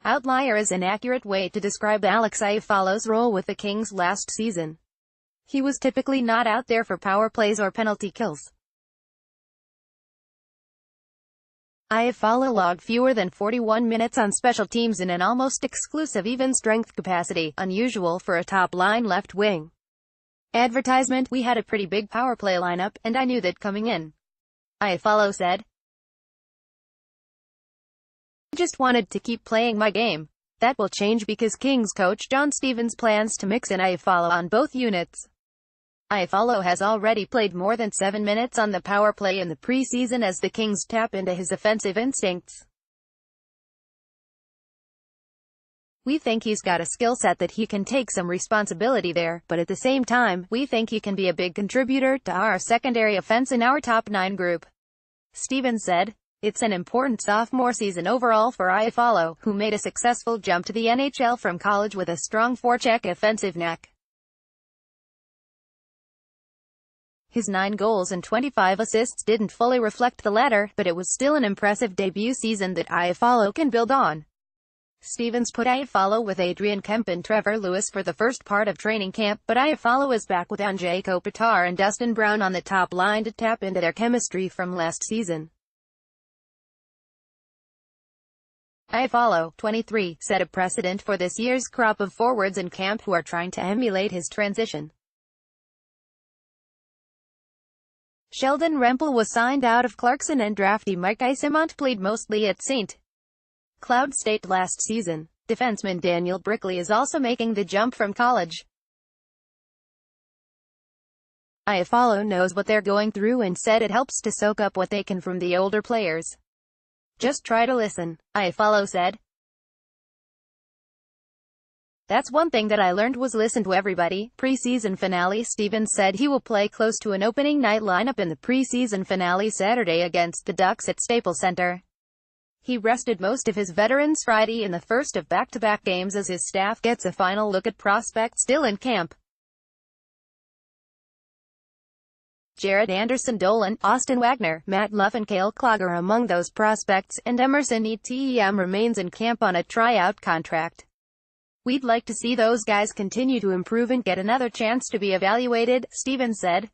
Outlier is an accurate way to describe Alex Iafallo's role with the Kings last season. He was typically not out there for power plays or penalty kills. Iafallo logged fewer than 41 minutes on special teams in an almost exclusive even-strength capacity, unusual for a top-line left wing. Advertisement: "We had a pretty big power play lineup, and I knew that coming in," Iafallo said. "I just wanted to keep playing my game. That will change because Kings coach John Stevens plans to mix in Iafallo on both units." Iafallo has already played more than 7 minutes on the power play in the preseason as the Kings tap into his offensive instincts. "We think he's got a skill set that he can take some responsibility there, but at the same time, we think he can be a big contributor to our secondary offense in our top 9 group," Stevens said. It's an important sophomore season overall for Iafallo, who made a successful jump to the NHL from college with a strong forecheck offensive knack. His 9 goals and 25 assists didn't fully reflect the latter, but it was still an impressive debut season that Iafallo can build on. Stevens put Iafallo with Adrian Kemp and Trevor Lewis for the first part of training camp, but Iafallo is back with Anze Kopitar and Dustin Brown on the top line to tap into their chemistry from last season. Iafallo, 23, set a precedent for this year's crop of forwards in camp who are trying to emulate his transition. Sheldon Rempel was signed out of Clarkson and draftee Mike Eyssimont played mostly at St. Cloud State last season. Defenseman Daniel Brickley is also making the jump from college. Iafallo knows what they're going through and said it helps to soak up what they can from the older players. "Just try to listen," Iafallo said. "That's one thing that I learned was listen to everybody." Preseason finale: Stevens said he will play close to an opening night lineup in the preseason finale Saturday against the Ducks at Staples Center. He rested most of his veterans Friday in the first of back-to-back games as his staff gets a final look at prospects still in camp. Jared Anderson-Dolan, Austin Wagner, Matt Luff and Cale Clogger are among those prospects, and Emerson Etem remains in camp on a tryout contract. "We'd like to see those guys continue to improve and get another chance to be evaluated," Stevens said.